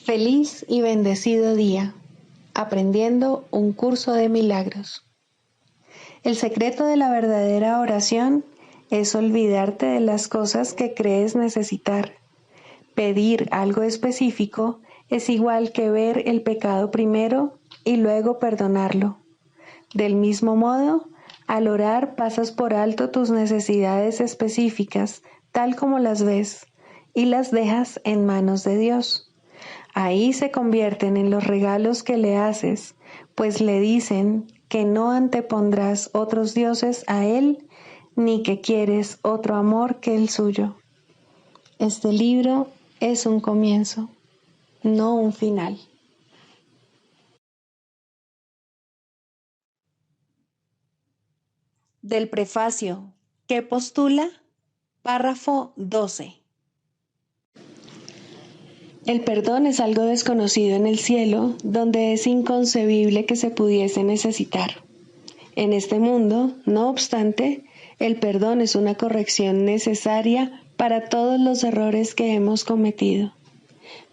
Feliz y bendecido día, aprendiendo un curso de milagros. El secreto de la verdadera oración es olvidarte de las cosas que crees necesitar. Pedir algo específico es igual que ver el pecado primero y luego perdonarlo. Del mismo modo, al orar pasas por alto tus necesidades específicas, tal como las ves, y las dejas en manos de Dios. Ahí se convierten en los regalos que le haces, pues le dicen que no antepondrás otros dioses a Él, ni que quieres otro amor que el suyo. Este libro es un comienzo, no un final. Del prefacio, ¿qué postula? Párrafo 12. El perdón es algo desconocido en el cielo, donde es inconcebible que se pudiese necesitar. En este mundo, no obstante, el perdón es una corrección necesaria para todos los errores que hemos cometido.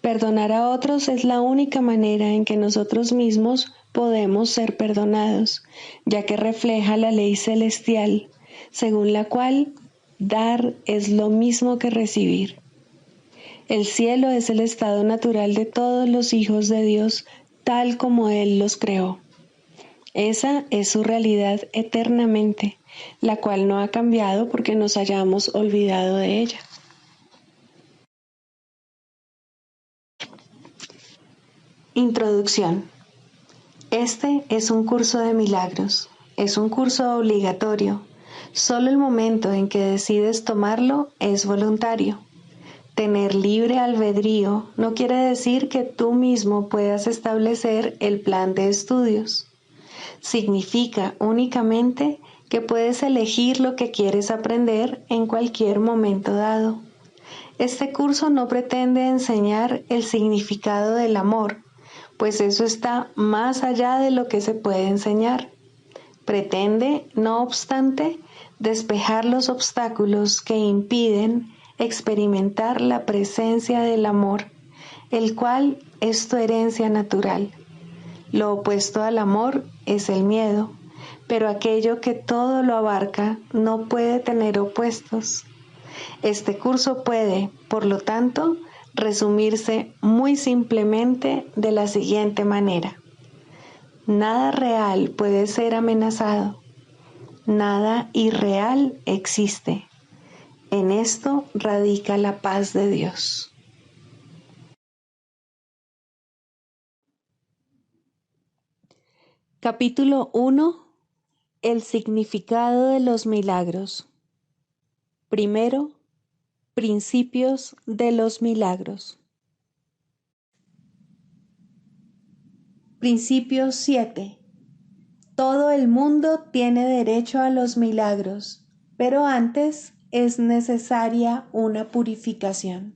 Perdonar a otros es la única manera en que nosotros mismos podemos ser perdonados, ya que refleja la ley celestial, según la cual dar es lo mismo que recibir. El cielo es el estado natural de todos los hijos de Dios, tal como Él los creó. Esa es su realidad eternamente, la cual no ha cambiado porque nos hayamos olvidado de ella. Introducción. Este es un curso de milagros. Es un curso obligatorio. Solo el momento en que decides tomarlo es voluntario. Tener libre albedrío no quiere decir que tú mismo puedas establecer el plan de estudios. Significa únicamente que puedes elegir lo que quieres aprender en cualquier momento dado. Este curso no pretende enseñar el significado del amor, pues eso está más allá de lo que se puede enseñar. Pretende, no obstante, despejar los obstáculos que impiden experimentar la presencia del amor, el cual es tu herencia natural. Lo opuesto al amor es el miedo, pero aquello que todo lo abarca no puede tener opuestos. Este curso puede, por lo tanto, resumirse muy simplemente de la siguiente manera. Nada real puede ser amenazado. Nada irreal existe. En esto radica la paz de Dios. Capítulo 1. El significado de los milagros. Primero, principios de los milagros. Principio 7. Todo el mundo tiene derecho a los milagros, pero antes es necesaria una purificación.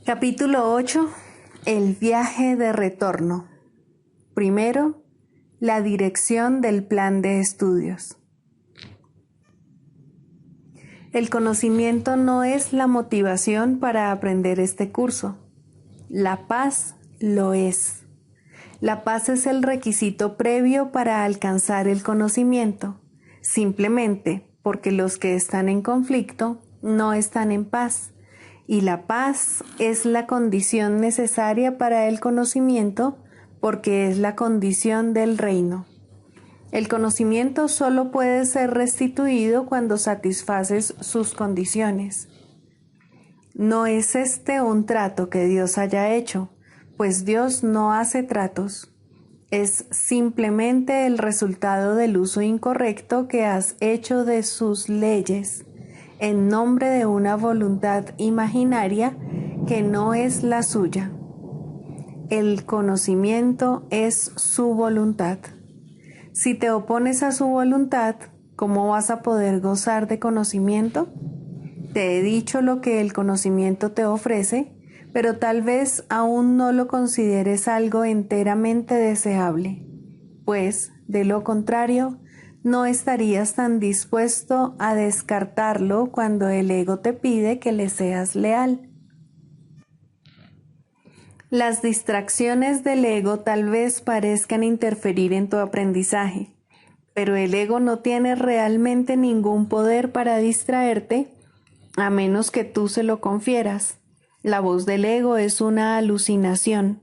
Capítulo 8. El viaje de retorno. Primero, la dirección del plan de estudios. El conocimiento no es la motivación para aprender este curso. La paz lo es. La paz es el requisito previo para alcanzar el conocimiento, simplemente porque los que están en conflicto no están en paz, y la paz es la condición necesaria para el conocimiento porque es la condición del reino. El conocimiento solo puede ser restituido cuando satisfaces sus condiciones. No es este un trato que Dios haya hecho, pues Dios no hace tratos. Es simplemente el resultado del uso incorrecto que has hecho de sus leyes, en nombre de una voluntad imaginaria que no es la suya. El conocimiento es su voluntad. Si te opones a su voluntad, ¿cómo vas a poder gozar de conocimiento? Te he dicho lo que el conocimiento te ofrece, pero tal vez aún no lo consideres algo enteramente deseable, pues, de lo contrario, no estarías tan dispuesto a descartarlo cuando el ego te pide que le seas leal. Las distracciones del ego tal vez parezcan interferir en tu aprendizaje, pero el ego no tiene realmente ningún poder para distraerte a menos que tú se lo confieras. La voz del ego es una alucinación.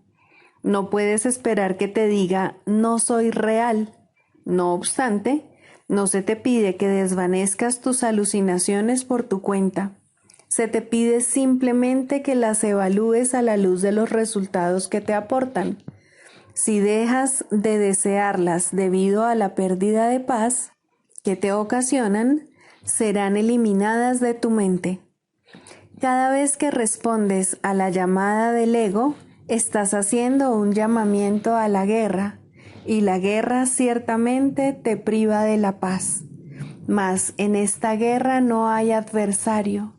No puedes esperar que te diga no soy real. No obstante, no se te pide que desvanezcas tus alucinaciones por tu cuenta. Se te pide simplemente que las evalúes a la luz de los resultados que te aportan. Si dejas de desearlas debido a la pérdida de paz que te ocasionan, serán eliminadas de tu mente. Cada vez que respondes a la llamada del ego, estás haciendo un llamamiento a la guerra, y la guerra ciertamente te priva de la paz. Mas en esta guerra no hay adversario.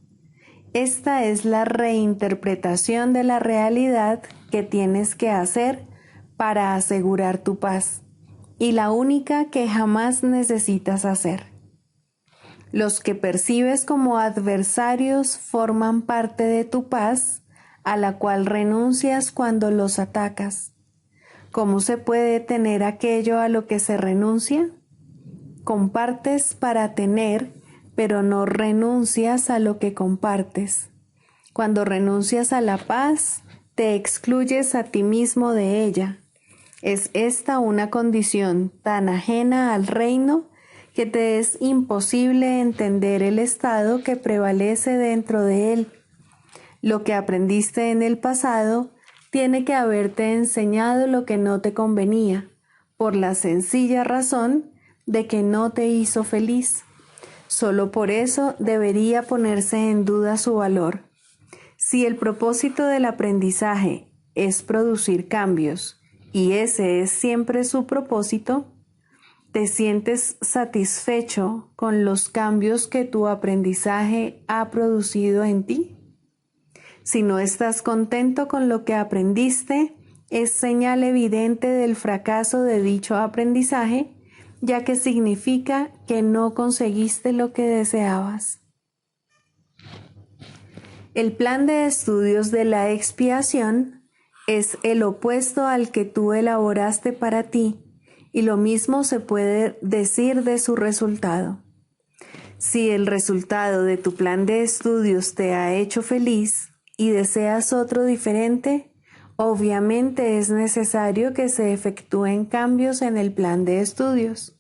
Esta es la reinterpretación de la realidad que tienes que hacer para asegurar tu paz, y la única que jamás necesitas hacer. Los que percibes como adversarios forman parte de tu paz, a la cual renuncias cuando los atacas. ¿Cómo se puede tener aquello a lo que se renuncia? Compartes para tener, pero no renuncias a lo que compartes. Cuando renuncias a la paz, te excluyes a ti mismo de ella. Es esta una condición tan ajena al reino que te es imposible entender el estado que prevalece dentro de él. Lo que aprendiste en el pasado tiene que haberte enseñado lo que no te convenía, por la sencilla razón de que no te hizo feliz. Solo por eso debería ponerse en duda su valor. Si el propósito del aprendizaje es producir cambios, y ese es siempre su propósito, ¿te sientes satisfecho con los cambios que tu aprendizaje ha producido en ti? Si no estás contento con lo que aprendiste, es señal evidente del fracaso de dicho aprendizaje, ya que significa que no conseguiste lo que deseabas. El plan de estudios de la expiación es el opuesto al que tú elaboraste para ti, y lo mismo se puede decir de su resultado. Si el resultado de tu plan de estudios te ha hecho feliz y deseas otro diferente, obviamente es necesario que se efectúen cambios en el plan de estudios.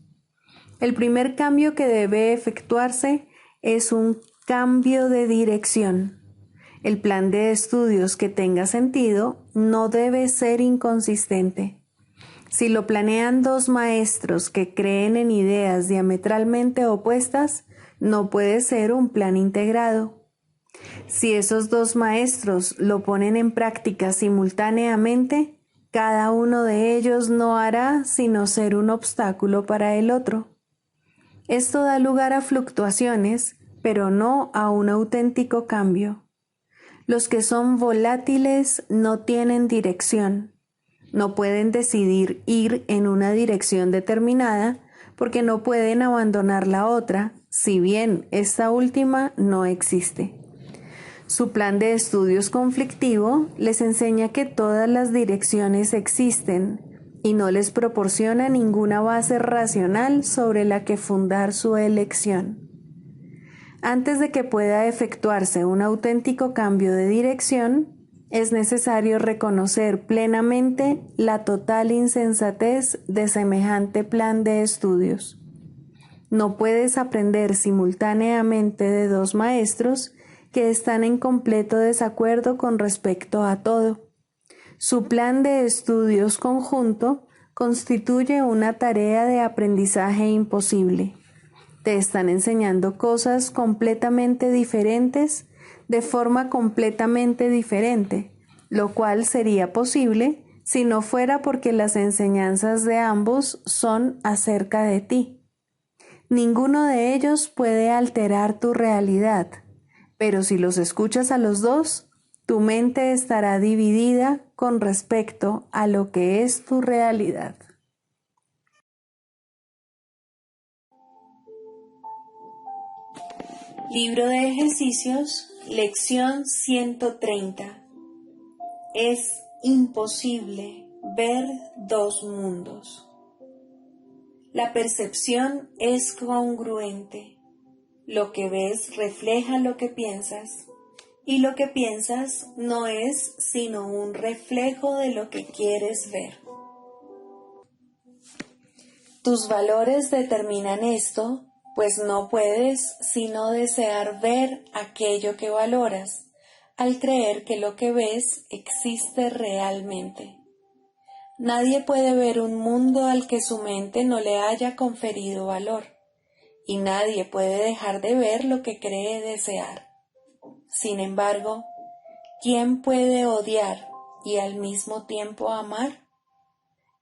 El primer cambio que debe efectuarse es un cambio de dirección. El plan de estudios que tenga sentido no debe ser inconsistente. Si lo planean dos maestros que creen en ideas diametralmente opuestas, no puede ser un plan integrado. Si esos dos maestros lo ponen en práctica simultáneamente, cada uno de ellos no hará sino ser un obstáculo para el otro. Esto da lugar a fluctuaciones, pero no a un auténtico cambio. Los que son volátiles no tienen dirección. No pueden decidir ir en una dirección determinada porque no pueden abandonar la otra, si bien esta última no existe. Su plan de estudios conflictivo les enseña que todas las direcciones existen y no les proporciona ninguna base racional sobre la que fundar su elección. Antes de que pueda efectuarse un auténtico cambio de dirección, es necesario reconocer plenamente la total insensatez de semejante plan de estudios. No puedes aprender simultáneamente de dos maestros que están en completo desacuerdo con respecto a todo. Su plan de estudios conjunto constituye una tarea de aprendizaje imposible. Te están enseñando cosas completamente diferentes de forma completamente diferente, lo cual sería posible si no fuera porque las enseñanzas de ambos son acerca de ti. Ninguno de ellos puede alterar tu realidad, pero si los escuchas a los dos, tu mente estará dividida con respecto a lo que es tu realidad. Libro de ejercicios, lección 130. Es imposible ver dos mundos. La percepción es congruente. Lo que ves refleja lo que piensas, y lo que piensas no es sino un reflejo de lo que quieres ver. Tus valores determinan esto, pues no puedes sino desear ver aquello que valoras, al creer que lo que ves existe realmente. Nadie puede ver un mundo al que su mente no le haya conferido valor, y nadie puede dejar de ver lo que cree desear. Sin embargo, ¿quién puede odiar y al mismo tiempo amar?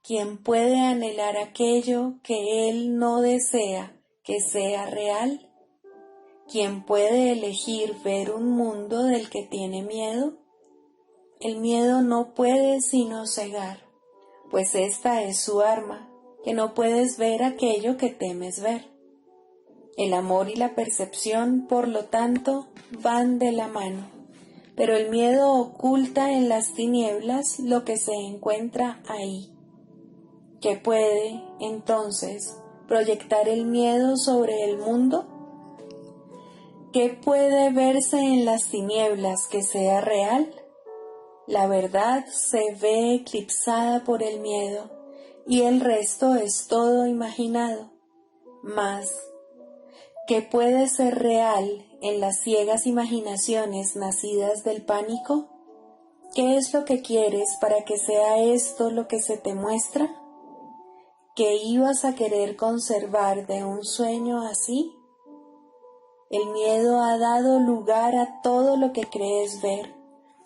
¿Quién puede anhelar aquello que él no desea que sea real? ¿Quién puede elegir ver un mundo del que tiene miedo? El miedo no puede sino cegar, pues esta es su arma, que no puedes ver aquello que temes ver. El amor y la percepción, por lo tanto, van de la mano, pero el miedo oculta en las tinieblas lo que se encuentra ahí. ¿Qué puede, entonces, proyectar el miedo sobre el mundo? ¿Qué puede verse en las tinieblas que sea real? La verdad se ve eclipsada por el miedo y el resto es todo imaginado. Mas, ¿qué puede ser real en las ciegas imaginaciones nacidas del pánico? ¿Qué es lo que quieres para que sea esto lo que se te muestra? ¿Qué ibas a querer conservar de un sueño así? El miedo ha dado lugar a todo lo que crees ver,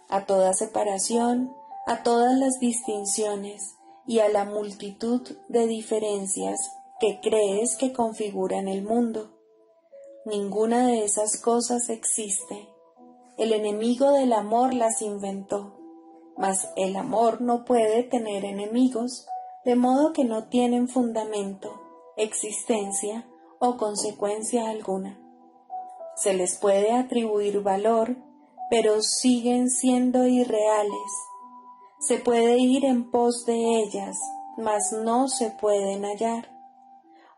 a toda separación, a todas las distinciones y a la multitud de diferencias que crees que configuran el mundo. Ninguna de esas cosas existe. El enemigo del amor las inventó, mas el amor no puede tener enemigos, de modo que no tienen fundamento, existencia o consecuencia alguna. Se les puede atribuir valor, pero siguen siendo irreales. Se puede ir en pos de ellas, mas no se pueden hallar.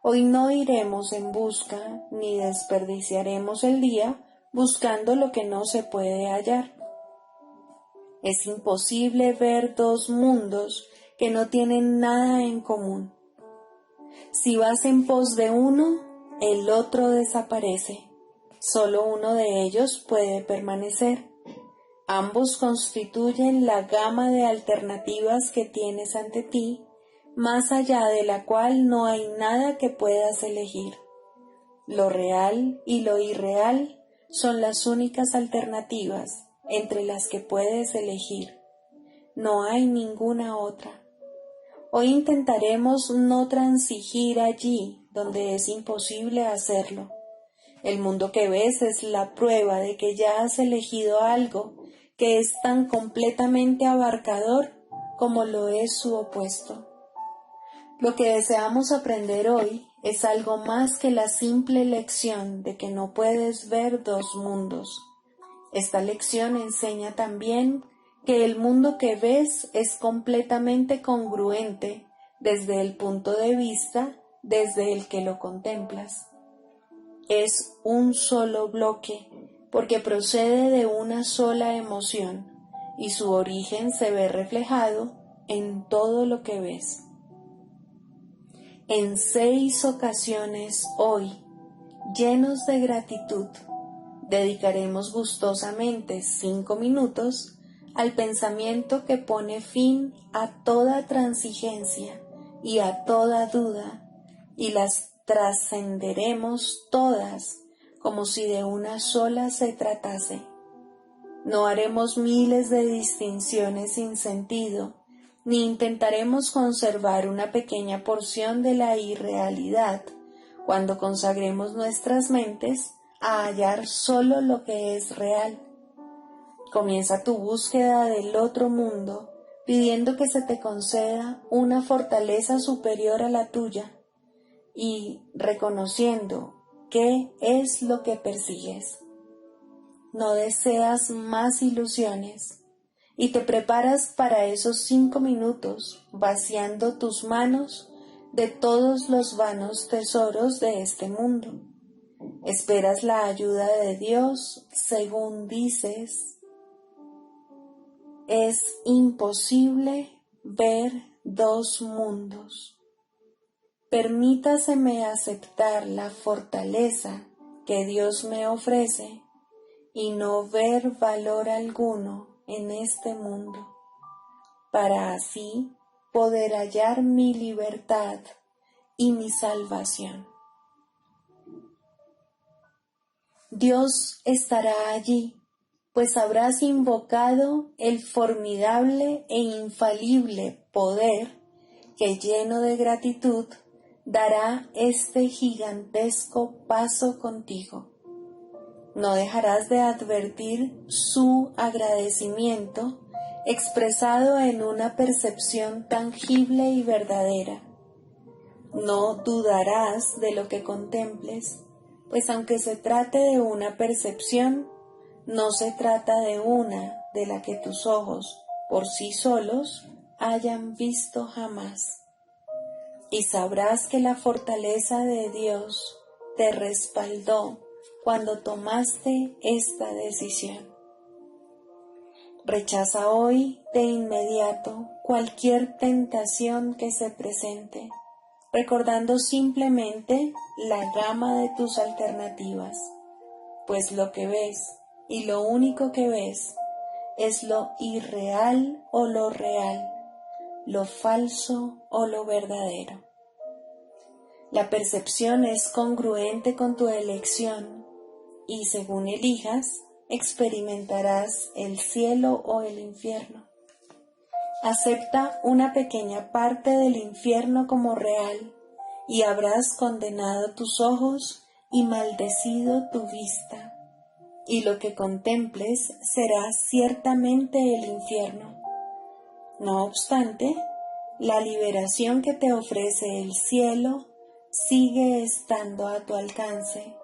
Hoy no iremos en busca, ni desperdiciaremos el día buscando lo que no se puede hallar. Es imposible ver dos mundos que no tienen nada en común. Si vas en pos de uno, el otro desaparece. Solo uno de ellos puede permanecer. Ambos constituyen la gama de alternativas que tienes ante ti, más allá de la cual no hay nada que puedas elegir. Lo real y lo irreal son las únicas alternativas entre las que puedes elegir. No hay ninguna otra. Hoy intentaremos no transigir allí donde es imposible hacerlo. El mundo que ves es la prueba de que ya has elegido algo que es tan completamente abarcador como lo es su opuesto. Lo que deseamos aprender hoy es algo más que la simple lección de que no puedes ver dos mundos. Esta lección enseña también que el mundo que ves es completamente congruente desde el punto de vista desde el que lo contemplas. Es un solo bloque, porque procede de una sola emoción, y su origen se ve reflejado en todo lo que ves. En 6 ocasiones hoy, llenos de gratitud, dedicaremos gustosamente 5 minutos al pensamiento que pone fin a toda transigencia y a toda duda, y las trascenderemos todas como si de una sola se tratase. No haremos miles de distinciones sin sentido, ni intentaremos conservar una pequeña porción de la irrealidad cuando consagremos nuestras mentes a hallar solo lo que es real. Comienza tu búsqueda del otro mundo, pidiendo que se te conceda una fortaleza superior a la tuya, y reconociendo ¿qué es lo que persigues? No deseas más ilusiones y te preparas para esos 5 minutos vaciando tus manos de todos los vanos tesoros de este mundo. Esperas la ayuda de Dios según dices. Es imposible ver dos mundos. Permítaseme aceptar la fortaleza que Dios me ofrece y no ver valor alguno en este mundo, para así poder hallar mi libertad y mi salvación. Dios estará allí, pues habrás invocado el formidable e infalible poder que, lleno de gratitud, dará este gigantesco paso contigo. No dejarás de advertir su agradecimiento expresado en una percepción tangible y verdadera. No dudarás de lo que contemples, pues aunque se trate de una percepción, no se trata de una de la que tus ojos, por sí solos, hayan visto jamás. Y sabrás que la fortaleza de Dios te respaldó cuando tomaste esta decisión. Rechaza hoy de inmediato cualquier tentación que se presente, recordando simplemente la gama de tus alternativas, pues lo que ves y lo único que ves es lo irreal o lo real, lo falso o lo verdadero. La percepción es congruente con tu elección y según elijas, experimentarás el cielo o el infierno. Acepta una pequeña parte del infierno como real y habrás condenado tus ojos y maldecido tu vista, y lo que contemples será ciertamente el infierno. No obstante, la liberación que te ofrece el cielo sigue estando a tu alcance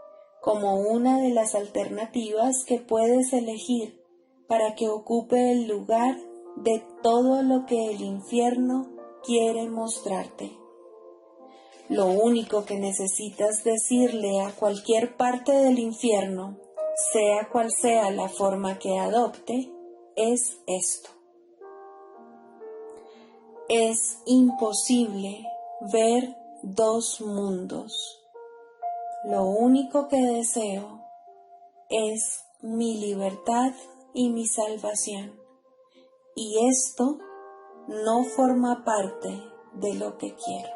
como una de las alternativas que puedes elegir para que ocupe el lugar de todo lo que el infierno quiere mostrarte. Lo único que necesitas decirle a cualquier parte del infierno, sea cual sea la forma que adopte, es esto: es imposible ver dos mundos. Lo único que deseo es mi libertad y mi salvación, y esto no forma parte de lo que quiero.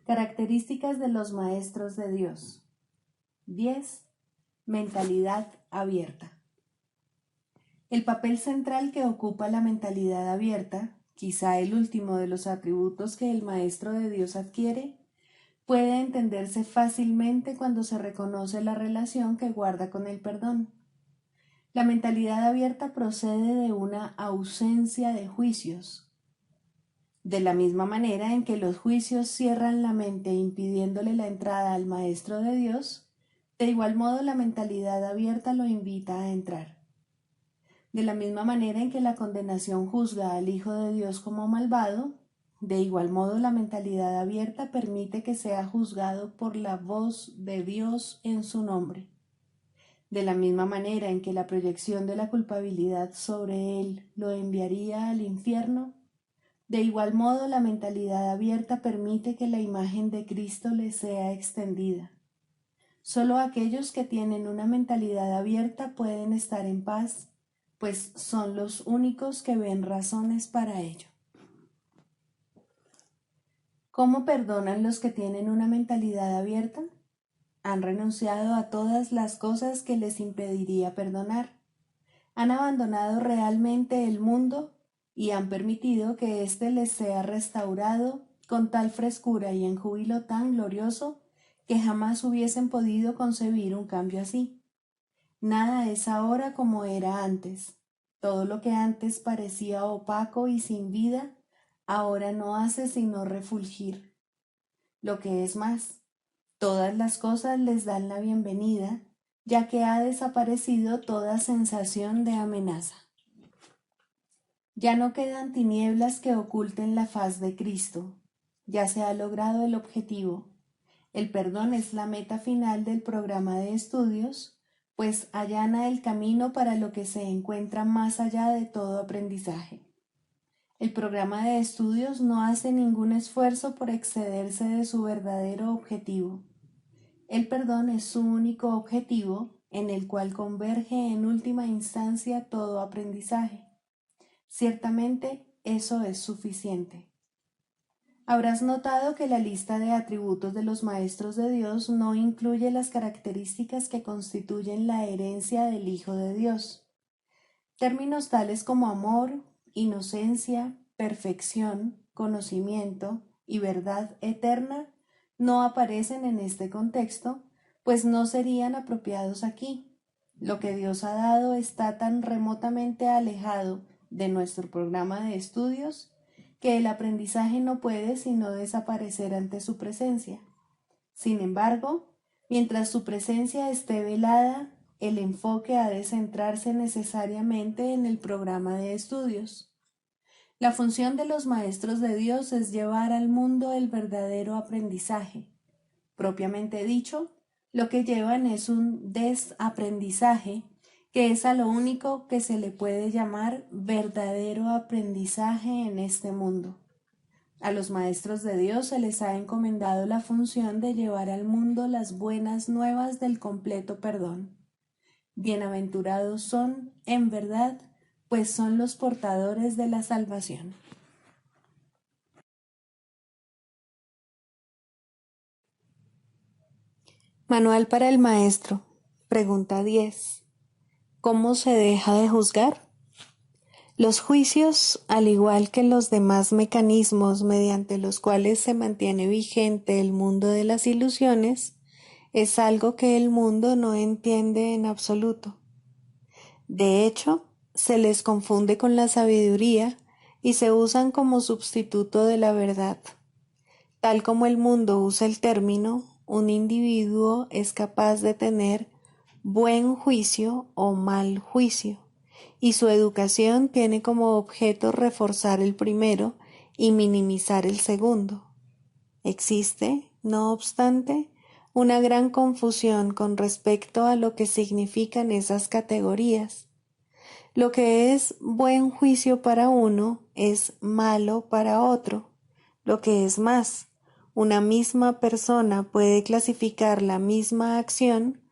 Características de los maestros de Dios. 10. Mentalidad abierta. El papel central que ocupa la mentalidad abierta, quizá el último de los atributos que el maestro de Dios adquiere, puede entenderse fácilmente cuando se reconoce la relación que guarda con el perdón. La mentalidad abierta procede de una ausencia de juicios. De la misma manera en que los juicios cierran la mente impidiéndole la entrada al Maestro de Dios, de igual modo la mentalidad abierta lo invita a entrar. De la misma manera en que la condenación juzga al Hijo de Dios como malvado, de igual modo la mentalidad abierta permite que sea juzgado por la voz de Dios en su nombre. De la misma manera en que la proyección de la culpabilidad sobre él lo enviaría al infierno, de igual modo la mentalidad abierta permite que la imagen de Cristo le sea extendida. Solo aquellos que tienen una mentalidad abierta pueden estar en paz, pues son los únicos que ven razones para ello. ¿Cómo perdonan los que tienen una mentalidad abierta? Han renunciado a todas las cosas que les impediría perdonar. Han abandonado realmente el mundo y han permitido que éste les sea restaurado con tal frescura y en júbilo tan glorioso que jamás hubiesen podido concebir un cambio así. Nada es ahora como era antes. Todo lo que antes parecía opaco y sin vida, ahora no hace sino refulgir. Lo que es más, todas las cosas les dan la bienvenida, ya que ha desaparecido toda sensación de amenaza. Ya no quedan tinieblas que oculten la faz de Cristo. Ya se ha logrado el objetivo. El perdón es la meta final del programa de estudios, pues allana el camino para lo que se encuentra más allá de todo aprendizaje. El programa de estudios no hace ningún esfuerzo por excederse de su verdadero objetivo. El perdón es su único objetivo, en el cual converge en última instancia todo aprendizaje. Ciertamente, eso es suficiente. Habrás notado que la lista de atributos de los maestros de Dios no incluye las características que constituyen la herencia del Hijo de Dios. Términos tales como amor, inocencia, perfección, conocimiento y verdad eterna no aparecen en este contexto, pues no serían apropiados aquí. Lo que Dios ha dado está tan remotamente alejado de nuestro programa de estudios que el aprendizaje no puede sino desaparecer ante su presencia. Sin embargo, mientras su presencia esté velada, el enfoque ha de centrarse necesariamente en el programa de estudios. La función de los maestros de Dios es llevar al mundo el verdadero aprendizaje. Propiamente dicho, lo que llevan es un desaprendizaje, que es a lo único que se le puede llamar verdadero aprendizaje en este mundo. A los maestros de Dios se les ha encomendado la función de llevar al mundo las buenas nuevas del completo perdón. Bienaventurados son, en verdad, pues son los portadores de la salvación. Manual para el maestro. Pregunta 10. ¿Cómo se deja de juzgar? Los juicios, al igual que los demás mecanismos mediante los cuales se mantiene vigente el mundo de las ilusiones, es algo que el mundo no entiende en absoluto. De hecho, se les confunde con la sabiduría y se usan como sustituto de la verdad. Tal como el mundo usa el término, un individuo es capaz de tener buen juicio o mal juicio, y su educación tiene como objeto reforzar el primero y minimizar el segundo. Existe, no obstante, una gran confusión con respecto a lo que significan esas categorías. Lo que es buen juicio para uno es malo para otro. Lo que es más, una misma persona puede clasificar la misma acción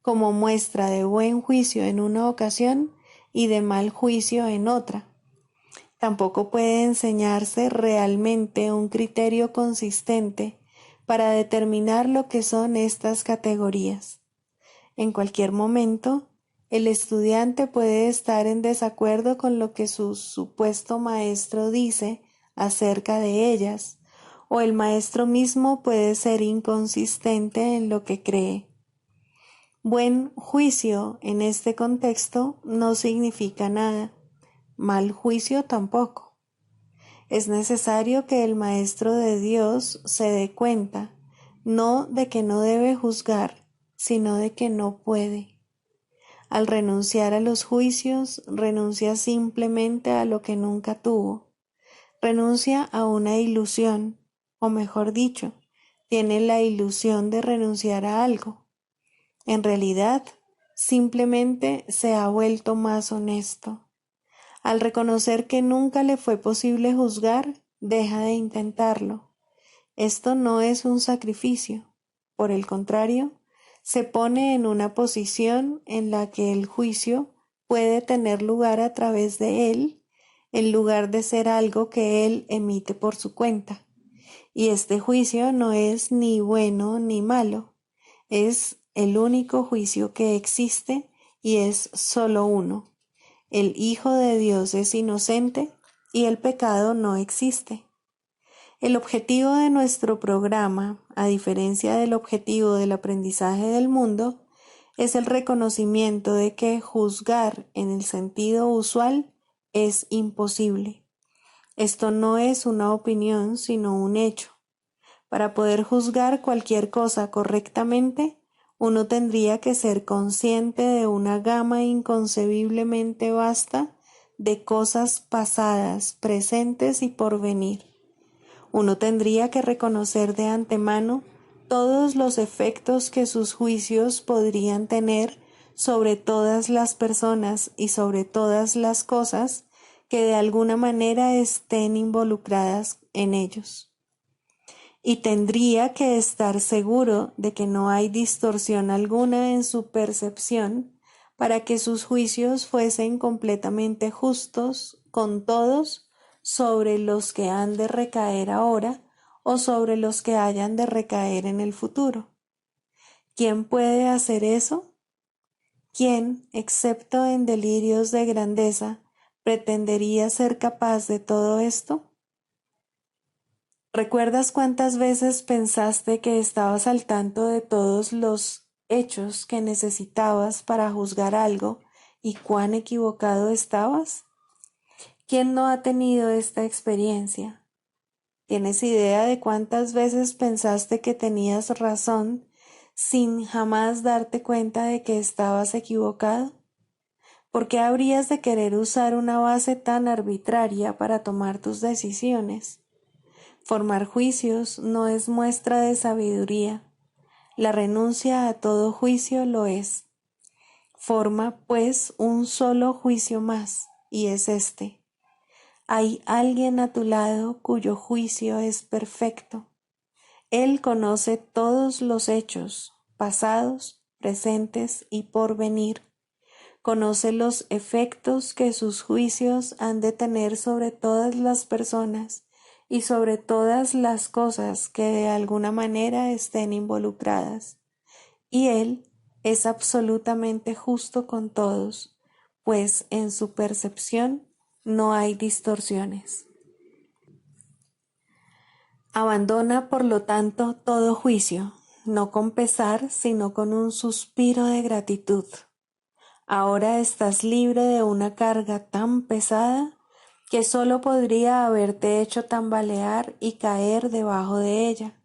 como muestra de buen juicio en una ocasión y de mal juicio en otra. Tampoco puede enseñarse realmente un criterio consistente para determinar lo que son estas categorías. En cualquier momento, el estudiante puede estar en desacuerdo con lo que su supuesto maestro dice acerca de ellas, o el maestro mismo puede ser inconsistente en lo que cree. Buen juicio en este contexto no significa nada, mal juicio tampoco. Es necesario que el maestro de Dios se dé cuenta, no de que no debe juzgar, sino de que no puede. Al renunciar a los juicios, renuncia simplemente a lo que nunca tuvo. Renuncia a una ilusión, o mejor dicho, tiene la ilusión de renunciar a algo. En realidad, simplemente se ha vuelto más honesto. Al reconocer que nunca le fue posible juzgar, deja de intentarlo. Esto no es un sacrificio. Por el contrario, se pone en una posición en la que el juicio puede tener lugar a través de él, en lugar de ser algo que él emite por su cuenta. Y este juicio no es ni bueno ni malo, es el único juicio que existe y es solo uno. El Hijo de Dios es inocente y el pecado no existe. El objetivo de nuestro programa, a diferencia del objetivo del aprendizaje del mundo, es el reconocimiento de que juzgar en el sentido usual es imposible. Esto no es una opinión, sino un hecho. Para poder juzgar cualquier cosa correctamente, uno tendría que ser consciente de una gama inconcebiblemente vasta de cosas pasadas, presentes y por venir. Uno tendría que reconocer de antemano todos los efectos que sus juicios podrían tener sobre todas las personas y sobre todas las cosas que de alguna manera estén involucradas en ellos. Y tendría que estar seguro de que no hay distorsión alguna en su percepción para que sus juicios fuesen completamente justos con todos sobre los que han de recaer ahora o sobre los que hayan de recaer en el futuro. ¿Quién puede hacer eso? ¿Quién, excepto en delirios de grandeza, pretendería ser capaz de todo esto? ¿Recuerdas cuántas veces pensaste que estabas al tanto de todos los hechos que necesitabas para juzgar algo y cuán equivocado estabas? ¿Quién no ha tenido esta experiencia? ¿Tienes idea de cuántas veces pensaste que tenías razón sin jamás darte cuenta de que estabas equivocado? ¿Por qué habrías de querer usar una base tan arbitraria para tomar tus decisiones? Formar juicios no es muestra de sabiduría. La renuncia a todo juicio lo es. Forma, pues, un solo juicio más, y es este. Hay alguien a tu lado cuyo juicio es perfecto. Él conoce todos los hechos, pasados, presentes y por venir. Conoce los efectos que sus juicios han de tener sobre todas las personas y sobre todas las cosas que de alguna manera estén involucradas. Y Él es absolutamente justo con todos, pues en su percepción no hay distorsiones. Abandona, por lo tanto, todo juicio, no con pesar, sino con un suspiro de gratitud. Ahora estás libre de una carga tan pesada que solo podría haberte hecho tambalear y caer debajo de ella.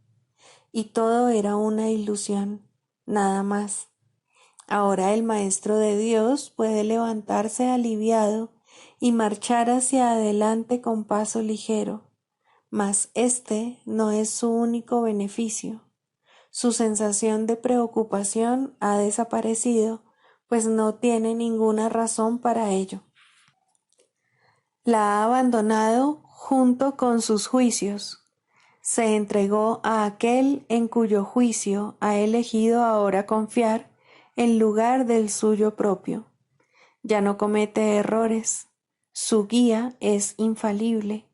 Y todo era una ilusión, nada más. Ahora el Maestro de Dios puede levantarse aliviado y marchar hacia adelante con paso ligero, mas este no es su único beneficio. Su sensación de preocupación ha desaparecido, pues no tiene ninguna razón para ello. La ha abandonado junto con sus juicios. Se entregó a aquel en cuyo juicio ha elegido ahora confiar en lugar del suyo propio. Ya no comete errores. Su guía es infalible.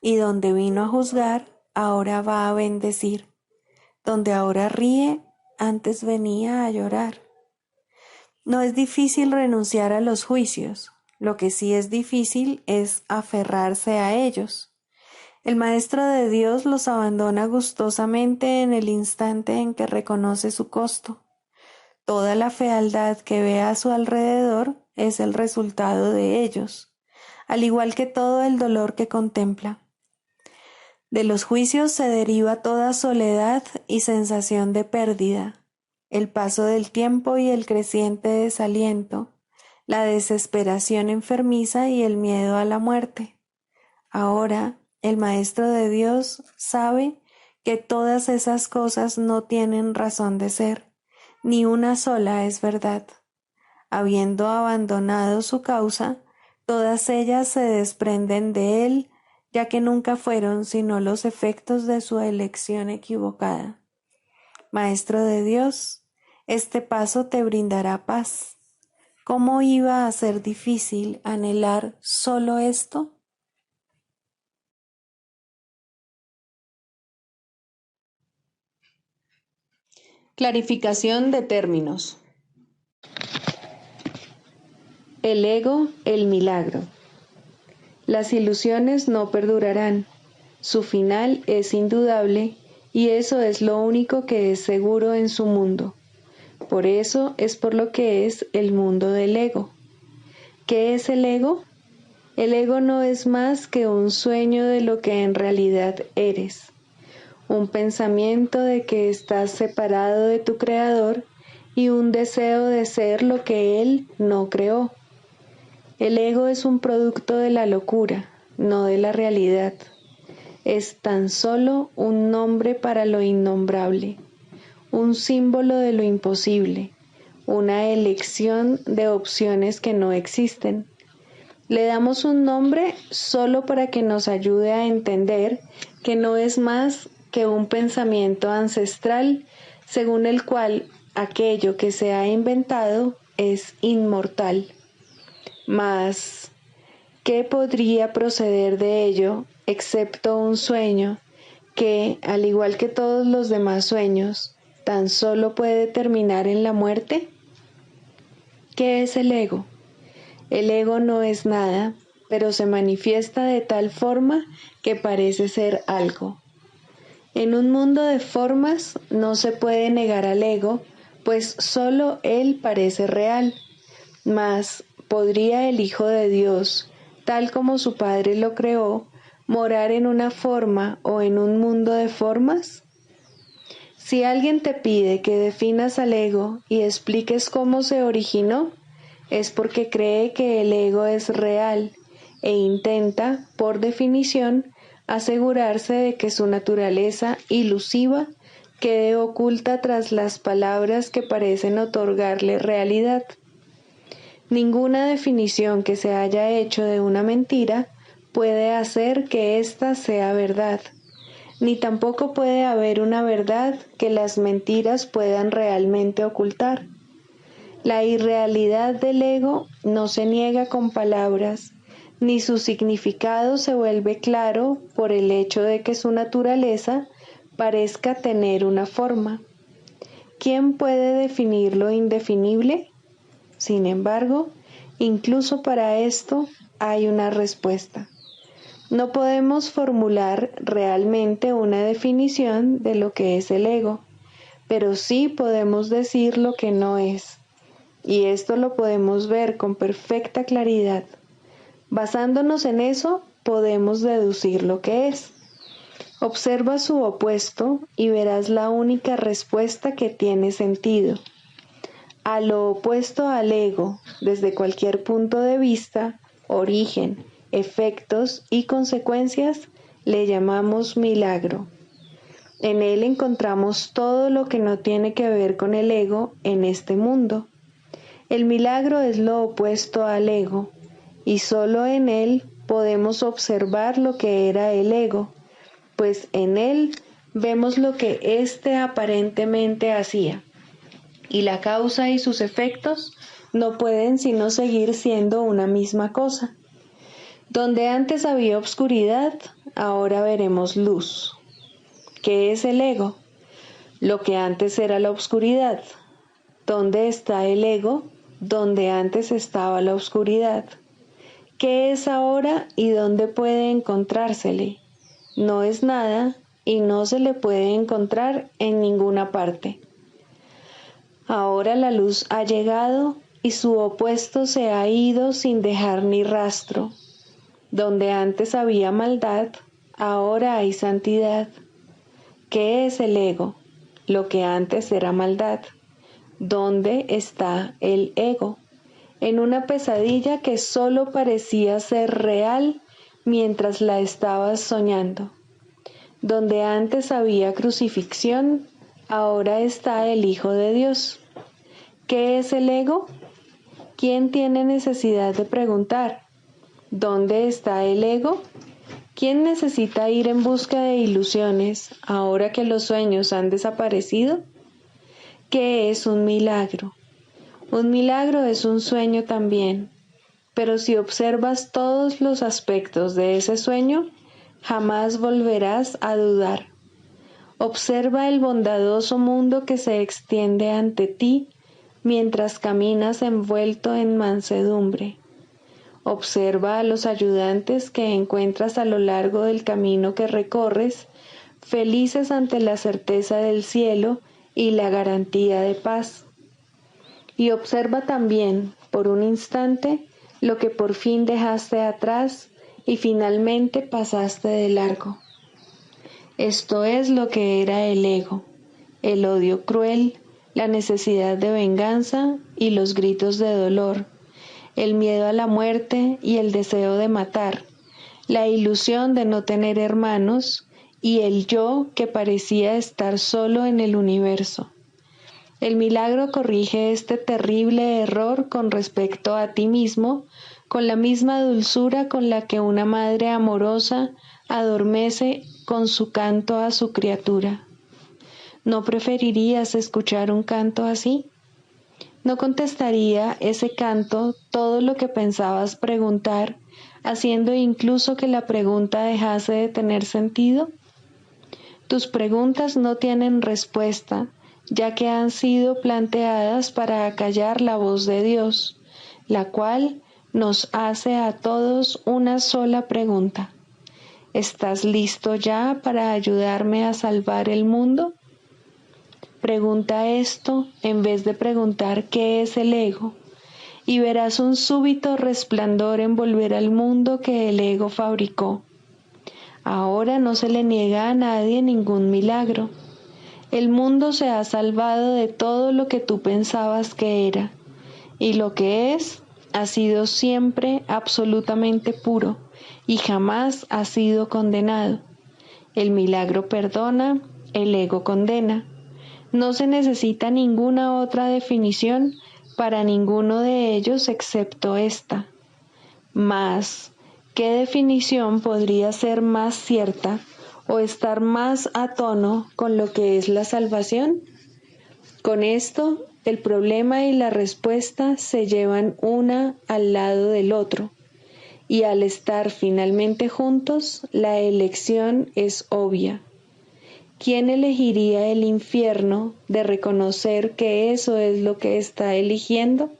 Y donde vino a juzgar, ahora va a bendecir. Donde ahora ríe, antes venía a llorar. No es difícil renunciar a los juicios. Lo que sí es difícil es aferrarse a ellos. El Maestro de Dios los abandona gustosamente en el instante en que reconoce su costo. Toda la fealdad que ve a su alrededor es el resultado de ellos, al igual que todo el dolor que contempla. De los juicios se deriva toda soledad y sensación de pérdida, el paso del tiempo y el creciente desaliento, la desesperación enfermiza y el miedo a la muerte. Ahora, el Maestro de Dios sabe que todas esas cosas no tienen razón de ser, ni una sola es verdad. Habiendo abandonado su causa, todas ellas se desprenden de él, ya que nunca fueron sino los efectos de su elección equivocada. Maestro de Dios, este paso te brindará paz. ¿Cómo iba a ser difícil anhelar solo esto? Clarificación de términos. El ego, el milagro. Las ilusiones no perdurarán. Su final es indudable y eso es lo único que es seguro en su mundo. Por eso es por lo que es el mundo del ego. ¿Qué es el ego? El ego no es más que un sueño de lo que en realidad eres, un pensamiento de que estás separado de tu creador y un deseo de ser lo que él no creó. El ego es un producto de la locura, no de la realidad. Es tan solo un nombre para lo innombrable, un símbolo de lo imposible, una elección de opciones que no existen. Le damos un nombre solo para que nos ayude a entender que no es más que un pensamiento ancestral según el cual aquello que se ha inventado es inmortal. Mas, ¿qué podría proceder de ello excepto un sueño que, al igual que todos los demás sueños, tan solo puede terminar en la muerte? ¿Qué es el ego? El ego no es nada, pero se manifiesta de tal forma que parece ser algo. En un mundo de formas no se puede negar al ego, pues solo él parece real. Mas, ¿podría el Hijo de Dios, tal como su Padre lo creó, morar en una forma o en un mundo de formas? Si alguien te pide que definas al ego y expliques cómo se originó, es porque cree que el ego es real e intenta, por definición, asegurarse de que su naturaleza ilusiva quede oculta tras las palabras que parecen otorgarle realidad. Ninguna definición que se haya hecho de una mentira puede hacer que ésta sea verdad, ni tampoco puede haber una verdad que las mentiras puedan realmente ocultar. La irrealidad del ego no se niega con palabras, ni su significado se vuelve claro por el hecho de que su naturaleza parezca tener una forma. ¿Quién puede definir lo indefinible? Sin embargo, incluso para esto hay una respuesta. No podemos formular realmente una definición de lo que es el ego, pero sí podemos decir lo que no es. Y esto lo podemos ver con perfecta claridad. Basándonos en eso, podemos deducir lo que es. Observa su opuesto y verás la única respuesta que tiene sentido. A lo opuesto al ego, desde cualquier punto de vista, origen, efectos y consecuencias, le llamamos milagro. En él encontramos todo lo que no tiene que ver con el ego en este mundo. El milagro es lo opuesto al ego, y solo en él podemos observar lo que era el ego, pues en él vemos lo que éste aparentemente hacía, y la causa y sus efectos no pueden sino seguir siendo una misma cosa. Donde antes había obscuridad, ahora veremos luz. ¿Qué es el ego? Lo que antes era la obscuridad. ¿Dónde está el ego? Donde antes estaba la oscuridad. ¿Qué es ahora y dónde puede encontrársele? No es nada y no se le puede encontrar en ninguna parte. Ahora la luz ha llegado y su opuesto se ha ido sin dejar ni rastro. Donde antes había maldad, ahora hay santidad. ¿Qué es el ego? Lo que antes era maldad. ¿Dónde está el ego? En una pesadilla que solo parecía ser real mientras la estabas soñando. Donde antes había crucifixión, ahora está el Hijo de Dios. ¿Qué es el ego? ¿Quién tiene necesidad de preguntar? ¿Dónde está el ego? ¿Quién necesita ir en busca de ilusiones ahora que los sueños han desaparecido? ¿Qué es un milagro? Un milagro es un sueño también, pero si observas todos los aspectos de ese sueño, jamás volverás a dudar. Observa el bondadoso mundo que se extiende ante ti mientras caminas envuelto en mansedumbre. Observa a los ayudantes que encuentras a lo largo del camino que recorres, felices ante la certeza del cielo y la garantía de paz. Y observa también, por un instante, lo que por fin dejaste atrás y finalmente pasaste de largo. Esto es lo que era el ego, el odio cruel, la necesidad de venganza y los gritos de dolor, el miedo a la muerte y el deseo de matar, la ilusión de no tener hermanos y el yo que parecía estar solo en el universo. El milagro corrige este terrible error con respecto a ti mismo, con la misma dulzura con la que una madre amorosa adormece con su canto a su criatura. ¿No preferirías escuchar un canto así? ¿No contestaría ese canto todo lo que pensabas preguntar, haciendo incluso que la pregunta dejase de tener sentido? Tus preguntas no tienen respuesta, ya que han sido planteadas para acallar la voz de Dios, la cual nos hace a todos una sola pregunta. ¿Estás listo ya para ayudarme a salvar el mundo? Pregunta esto en vez de preguntar qué es el ego, y verás un súbito resplandor envolver al mundo que el ego fabricó. Ahora no se le niega a nadie ningún milagro. El mundo se ha salvado de todo lo que tú pensabas que era, y lo que es ha sido siempre absolutamente puro y jamás ha sido condenado. El milagro perdona, el ego condena. No se necesita ninguna otra definición para ninguno de ellos excepto esta. Mas, ¿qué definición podría ser más cierta o estar más a tono con lo que es la salvación? Con esto, el problema y la respuesta se llevan una al lado del otro, y al estar finalmente juntos, la elección es obvia. ¿Quién elegiría el infierno de reconocer que eso es lo que está eligiendo?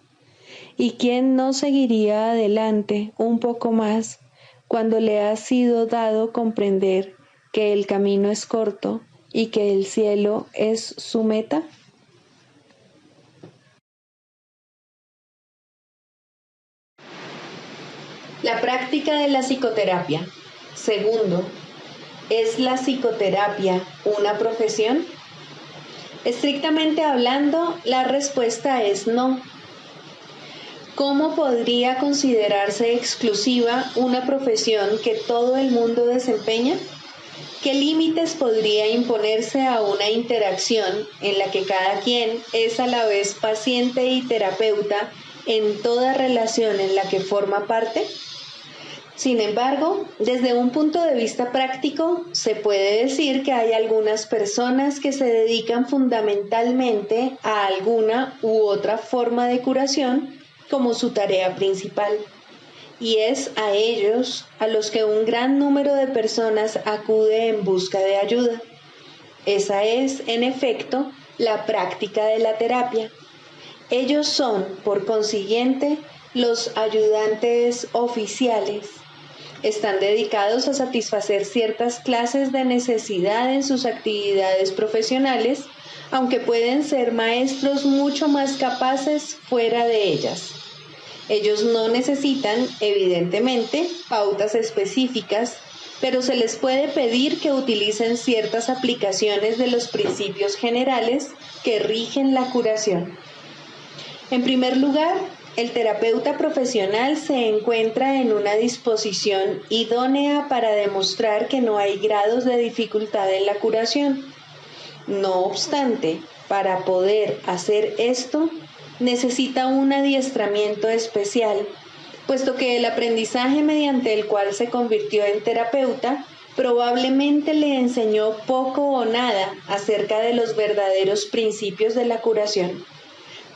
¿Y quién no seguiría adelante un poco más cuando le ha sido dado comprender que el camino es corto y que el cielo es su meta? La práctica de la psicoterapia. Segundo, ¿es la psicoterapia una profesión? Estrictamente hablando, la respuesta es no. ¿Cómo podría considerarse exclusiva una profesión que todo el mundo desempeña? ¿Qué límites podría imponerse a una interacción en la que cada quien es a la vez paciente y terapeuta en toda relación en la que forma parte? Sin embargo, desde un punto de vista práctico, se puede decir que hay algunas personas que se dedican fundamentalmente a alguna u otra forma de curación como su tarea principal, y es a ellos a los que un gran número de personas acude en busca de ayuda. Esa es, en efecto, la práctica de la terapia. Ellos son, por consiguiente, los ayudantes oficiales. Están dedicados a satisfacer ciertas clases de necesidad en sus actividades profesionales, aunque pueden ser maestros mucho más capaces fuera de ellas. Ellos no necesitan, evidentemente, pautas específicas, pero se les puede pedir que utilicen ciertas aplicaciones de los principios generales que rigen la curación. En primer lugar, el terapeuta profesional se encuentra en una disposición idónea para demostrar que no hay grados de dificultad en la curación. No obstante, para poder hacer esto, necesita un adiestramiento especial, puesto que el aprendizaje mediante el cual se convirtió en terapeuta probablemente le enseñó poco o nada acerca de los verdaderos principios de la curación.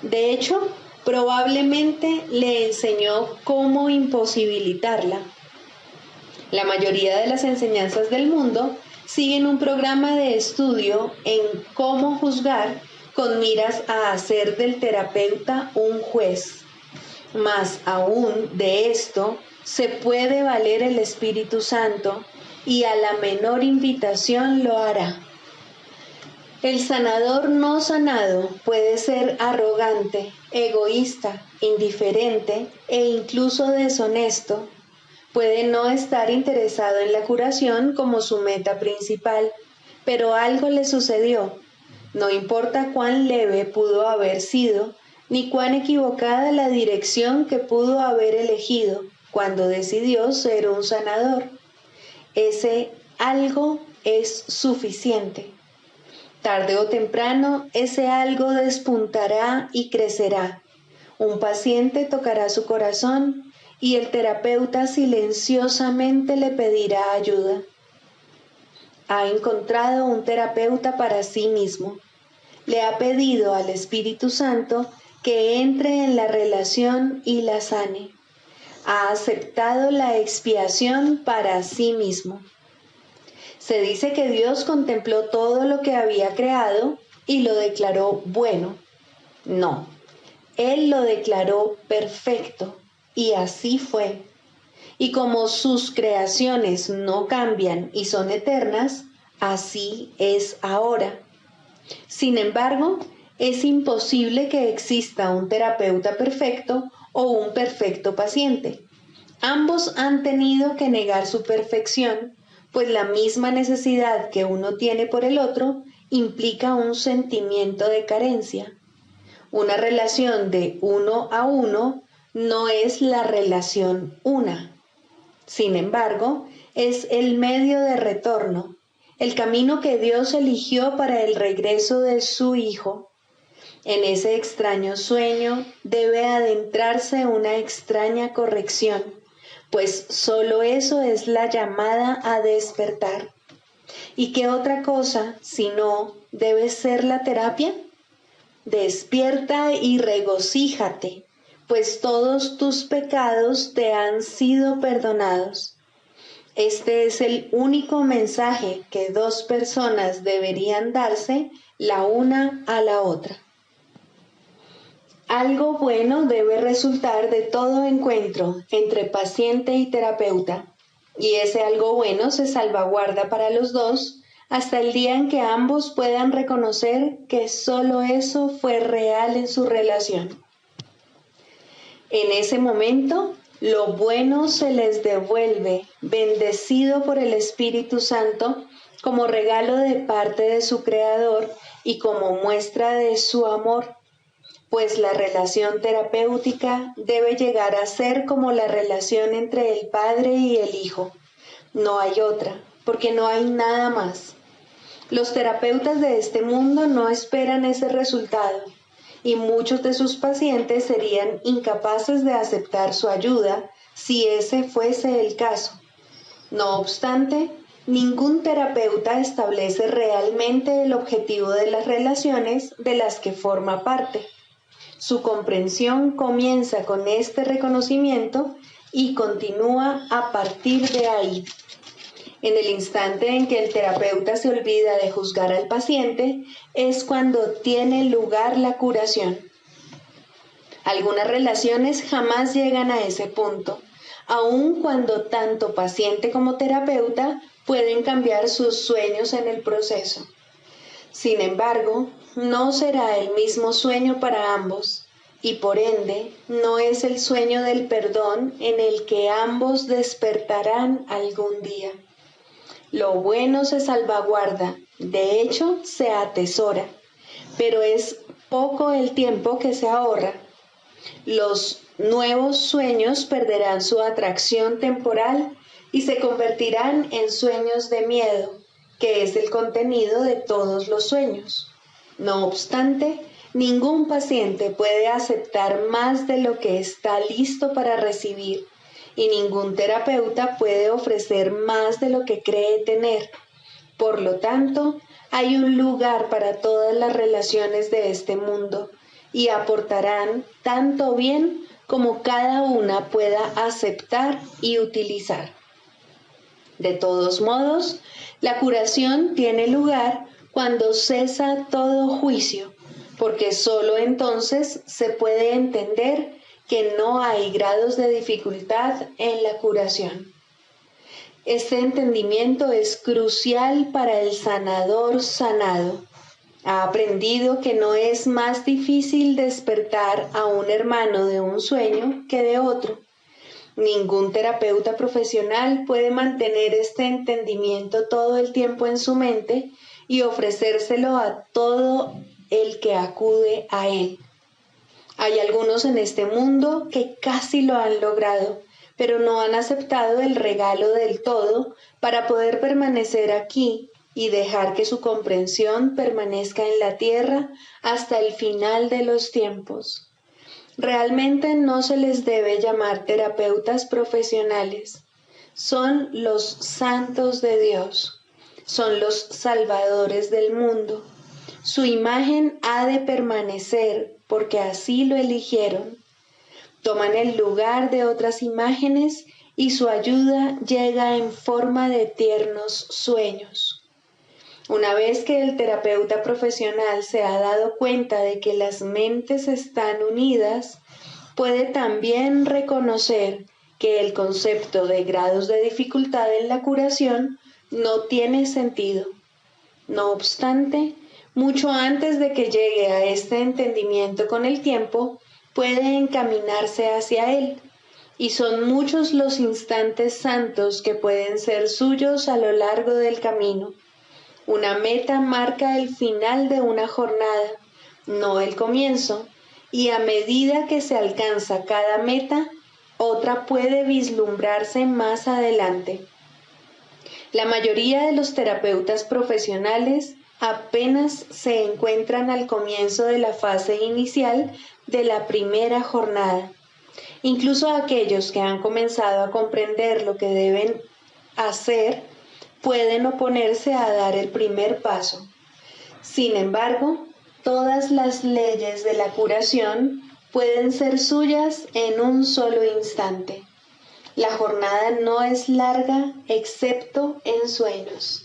De hecho, probablemente le enseñó cómo imposibilitarla. La mayoría de las enseñanzas del mundo siguen un programa de estudio en cómo juzgar con miras a hacer del terapeuta un juez. Más aún de esto, se puede valer el Espíritu Santo y a la menor invitación lo hará. El sanador no sanado puede ser arrogante, egoísta, indiferente e incluso deshonesto. Puede no estar interesado en la curación como su meta principal, pero algo le sucedió. No importa cuán leve pudo haber sido, ni cuán equivocada la dirección que pudo haber elegido cuando decidió ser un sanador. Ese algo es suficiente. Tarde o temprano, ese algo despuntará y crecerá. Un paciente tocará su corazón y el terapeuta silenciosamente le pedirá ayuda. Ha encontrado un terapeuta para sí mismo. Le ha pedido al Espíritu Santo que entre en la relación y la sane. Ha aceptado la expiación para sí mismo. Se dice que Dios contempló todo lo que había creado y lo declaró bueno. No, Él lo declaró perfecto, y así fue. Y como sus creaciones no cambian y son eternas, así es ahora. Sin embargo, es imposible que exista un terapeuta perfecto o un perfecto paciente. Ambos han tenido que negar su perfección, pues la misma necesidad que uno tiene por el otro implica un sentimiento de carencia. Una relación de uno a uno no es la relación una. Sin embargo, es el medio de retorno, el camino que Dios eligió para el regreso de su Hijo. En ese extraño sueño debe adentrarse una extraña corrección, pues solo eso es la llamada a despertar. ¿Y qué otra cosa, si no, debe ser la terapia? Despierta y regocíjate, pues todos tus pecados te han sido perdonados. Este es el único mensaje que dos personas deberían darse la una a la otra. Algo bueno debe resultar de todo encuentro entre paciente y terapeuta, y ese algo bueno se salvaguarda para los dos hasta el día en que ambos puedan reconocer que solo eso fue real en su relación. En ese momento, lo bueno se les devuelve, bendecido por el Espíritu Santo, como regalo de parte de su Creador y como muestra de su amor. Pues la relación terapéutica debe llegar a ser como la relación entre el Padre y el Hijo. No hay otra, porque no hay nada más. Los terapeutas de este mundo no esperan ese resultado, y muchos de sus pacientes serían incapaces de aceptar su ayuda si ese fuese el caso. No obstante, ningún terapeuta establece realmente el objetivo de las relaciones de las que forma parte. Su comprensión comienza con este reconocimiento y continúa a partir de ahí. En el instante en que el terapeuta se olvida de juzgar al paciente, es cuando tiene lugar la curación. Algunas relaciones jamás llegan a ese punto, aun cuando tanto paciente como terapeuta pueden cambiar sus sueños en el proceso. Sin embargo, no será el mismo sueño para ambos, y por ende no es el sueño del perdón en el que ambos despertarán algún día. Lo bueno se salvaguarda, de hecho se atesora, pero es poco el tiempo que se ahorra. Los nuevos sueños perderán su atracción temporal y se convertirán en sueños de miedo, que es el contenido de todos los sueños. No obstante, ningún paciente puede aceptar más de lo que está listo para recibir, y ningún terapeuta puede ofrecer más de lo que cree tener. Por lo tanto, hay un lugar para todas las relaciones de este mundo, y aportarán tanto bien como cada una pueda aceptar y utilizar. De todos modos, la curación tiene lugar cuando cesa todo juicio, porque sólo entonces se puede entender que no hay grados de dificultad en la curación. Este entendimiento es crucial para el sanador sanado. Ha aprendido que no es más difícil despertar a un hermano de un sueño que de otro. Ningún terapeuta profesional puede mantener este entendimiento todo el tiempo en su mente y ofrecérselo a todo el que acude a él. Hay algunos en este mundo que casi lo han logrado, pero no han aceptado el regalo del todo para poder permanecer aquí y dejar que su comprensión permanezca en la tierra hasta el final de los tiempos. Realmente no se les debe llamar terapeutas profesionales. Son los santos de Dios. Son los salvadores del mundo. Su imagen ha de permanecer porque así lo eligieron. Toman el lugar de otras imágenes y su ayuda llega en forma de tiernos sueños. Una vez que el terapeuta profesional se ha dado cuenta de que las mentes están unidas, puede también reconocer que el concepto de grados de dificultad en la curación no tiene sentido. No obstante, mucho antes de que llegue a este entendimiento con el tiempo, puede encaminarse hacia él, y son muchos los instantes santos que pueden ser suyos a lo largo del camino. Una meta marca el final de una jornada, no el comienzo, y a medida que se alcanza cada meta, otra puede vislumbrarse más adelante. La mayoría de los terapeutas profesionales apenas se encuentran al comienzo de la fase inicial de la primera jornada. Incluso aquellos que han comenzado a comprender lo que deben hacer pueden oponerse a dar el primer paso. Sin embargo, todas las leyes de la curación pueden ser suyas en un solo instante. La jornada no es larga excepto en sueños.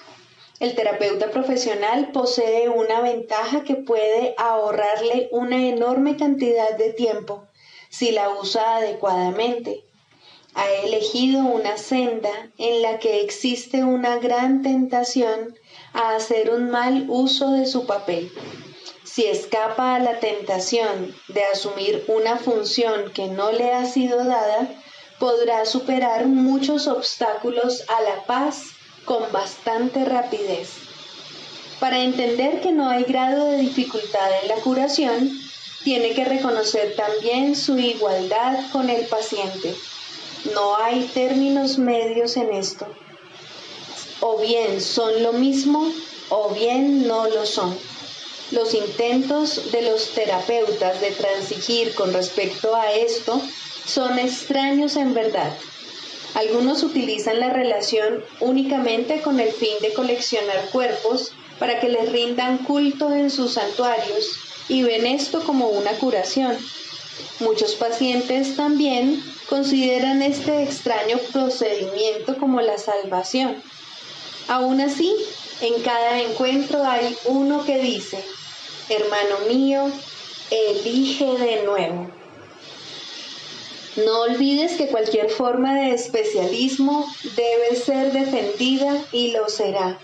El terapeuta profesional posee una ventaja que puede ahorrarle una enorme cantidad de tiempo si la usa adecuadamente. Ha elegido una senda en la que existe una gran tentación a hacer un mal uso de su papel. Si escapa a la tentación de asumir una función que no le ha sido dada, podrá superar muchos obstáculos a la paz con bastante rapidez. Para entender que no hay grado de dificultad en la curación, tiene que reconocer también su igualdad con el paciente. No hay términos medios en esto. O bien son lo mismo o bien no lo son. Los intentos de los terapeutas de transigir con respecto a esto son extraños en verdad. Algunos utilizan la relación únicamente con el fin de coleccionar cuerpos para que les rindan culto en sus santuarios y ven esto como una curación. Muchos pacientes también consideran este extraño procedimiento como la salvación. Aún así, en cada encuentro hay uno que dice: hermano mío, elige de nuevo. No olvides que cualquier forma de especialismo debe ser defendida y lo será.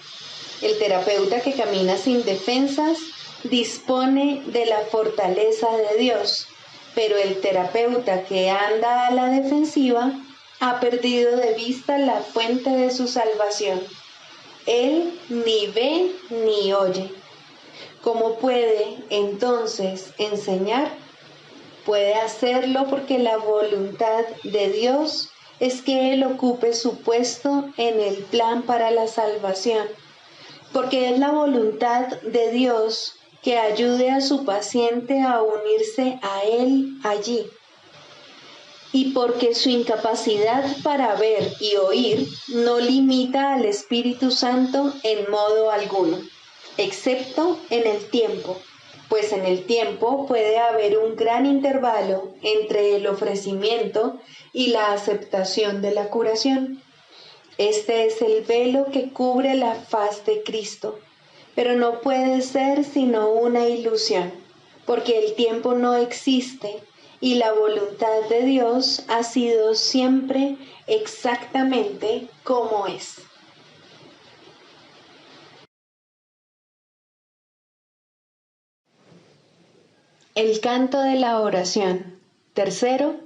El terapeuta que camina sin defensas dispone de la fortaleza de Dios, pero el terapeuta que anda a la defensiva ha perdido de vista la fuente de su salvación. Él ni ve ni oye. ¿Cómo puede entonces enseñar? Puede hacerlo porque la voluntad de Dios es que Él ocupe su puesto en el plan para la salvación, porque es la voluntad de Dios que ayude a su paciente a unirse a Él allí, y porque su incapacidad para ver y oír no limita al Espíritu Santo en modo alguno, excepto en el tiempo. Pues en el tiempo puede haber un gran intervalo entre el ofrecimiento y la aceptación de la curación. Este es el velo que cubre la faz de Cristo, pero no puede ser sino una ilusión, porque el tiempo no existe y la voluntad de Dios ha sido siempre exactamente como es. El canto de la oración. Tercero,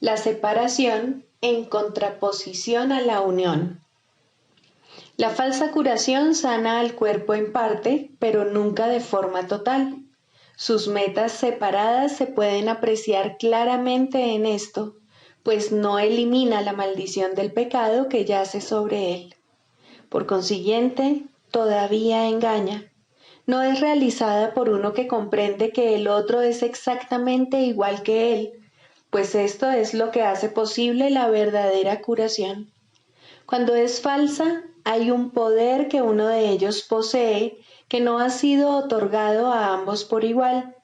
la separación en contraposición a la unión. La falsa curación sana al cuerpo en parte, pero nunca de forma total. Sus metas separadas se pueden apreciar claramente en esto, pues no elimina la maldición del pecado que yace sobre él. Por consiguiente, todavía engaña. No es realizada por uno que comprende que el otro es exactamente igual que él, pues esto es lo que hace posible la verdadera curación. Cuando es falsa, hay un poder que uno de ellos posee que no ha sido otorgado a ambos por igual.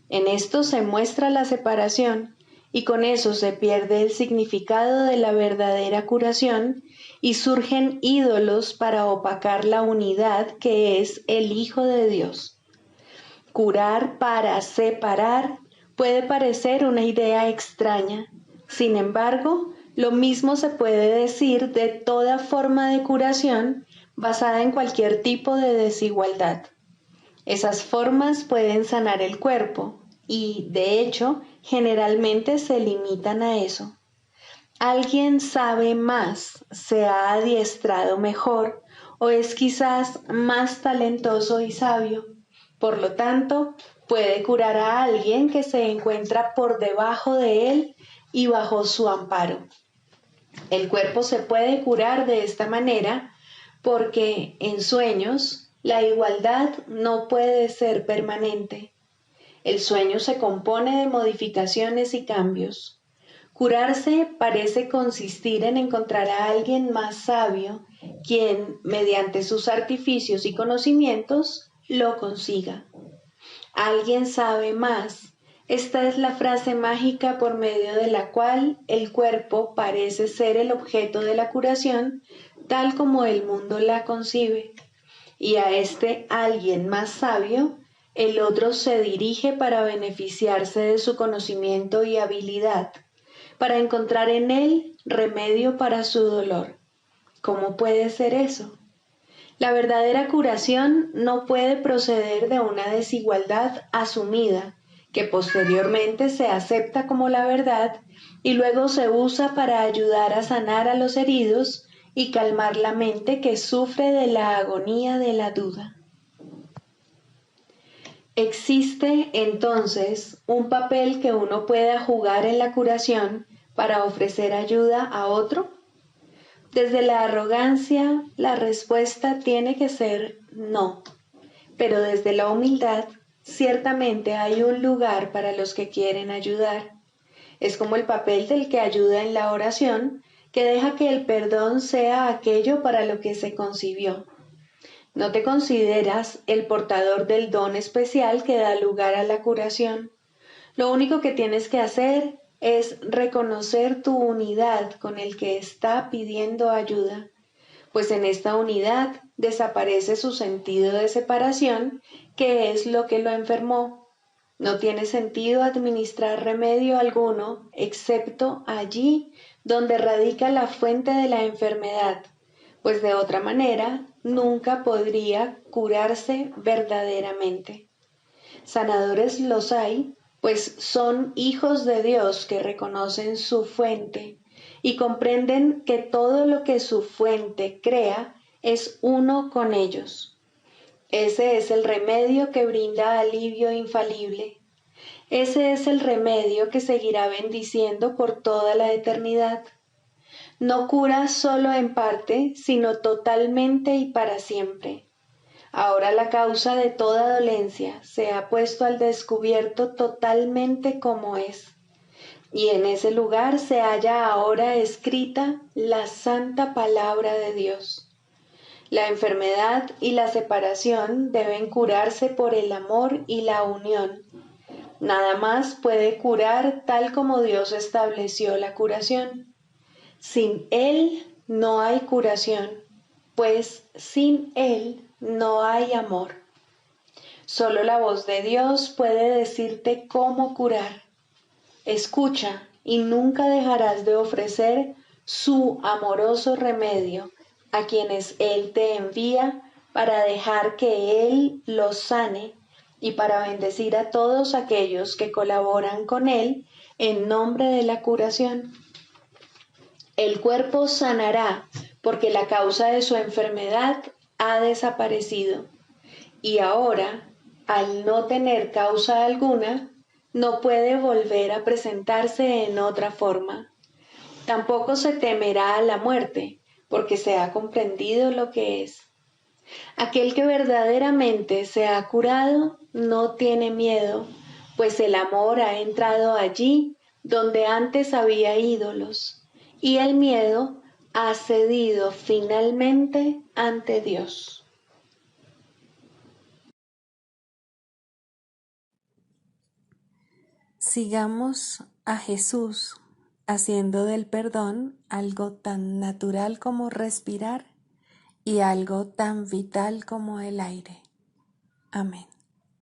En esto se muestra la separación, y con eso se pierde el significado de la verdadera curación y surgen ídolos para opacar la unidad que es el Hijo de Dios. Curar para separar puede parecer una idea extraña. Sin embargo, lo mismo se puede decir de toda forma de curación basada en cualquier tipo de desigualdad. Esas formas pueden sanar el cuerpo y, de hecho, generalmente se limitan a eso. Alguien sabe más, se ha adiestrado mejor o es quizás más talentoso y sabio. Por lo tanto, puede curar a alguien que se encuentra por debajo de él y bajo su amparo. El cuerpo se puede curar de esta manera porque en sueños la igualdad no puede ser permanente. El sueño se compone de modificaciones y cambios. Curarse parece consistir en encontrar a alguien más sabio, quien, mediante sus artificios y conocimientos, lo consiga. Alguien sabe más. Esta es la frase mágica por medio de la cual el cuerpo parece ser el objeto de la curación, tal como el mundo la concibe. Y a este alguien más sabio, el otro se dirige para beneficiarse de su conocimiento y habilidad, para encontrar en él remedio para su dolor. ¿Cómo puede ser eso? La verdadera curación no puede proceder de una desigualdad asumida, que posteriormente se acepta como la verdad y luego se usa para ayudar a sanar a los heridos y calmar la mente que sufre de la agonía de la duda. ¿Existe entonces un papel que uno pueda jugar en la curación para ofrecer ayuda a otro? Desde la arrogancia, la respuesta tiene que ser no, pero desde la humildad, ciertamente hay un lugar para los que quieren ayudar. Es como el papel del que ayuda en la oración, que deja que el perdón sea aquello para lo que se concibió. No te consideras el portador del don especial que da lugar a la curación. Lo único que tienes que hacer es reconocer tu unidad con el que está pidiendo ayuda, pues en esta unidad desaparece su sentido de separación, que es lo que lo enfermó. No tiene sentido administrar remedio alguno, excepto allí donde radica la fuente de la enfermedad, pues de otra manera nunca podría curarse verdaderamente. Sanadores los hay, pues son hijos de Dios que reconocen su fuente y comprenden que todo lo que su fuente crea es uno con ellos. Ese es el remedio que brinda alivio infalible. Ese es el remedio que seguirá bendiciendo por toda la eternidad. No cura solo en parte, sino totalmente y para siempre. Ahora la causa de toda dolencia se ha puesto al descubierto totalmente como es, y en ese lugar se halla ahora escrita la santa palabra de Dios. La enfermedad y la separación deben curarse por el amor y la unión. Nada más puede curar tal como Dios estableció la curación. Sin Él no hay curación, pues sin Él no hay amor. Solo la voz de Dios puede decirte cómo curar. Escucha y nunca dejarás de ofrecer su amoroso remedio a quienes Él te envía para dejar que Él los sane y para bendecir a todos aquellos que colaboran con Él en nombre de la curación. El cuerpo sanará porque la causa de su enfermedad ha desaparecido y ahora, al no tener causa alguna, no puede volver a presentarse en otra forma. Tampoco se temerá a la muerte, porque se ha comprendido lo que es. Aquel que verdaderamente se ha curado no tiene miedo, pues el amor ha entrado allí donde antes había ídolos, y el miedo ha cedido finalmente ante Dios. Sigamos a Jesús haciendo del perdón algo tan natural como respirar y algo tan vital como el aire. Amén.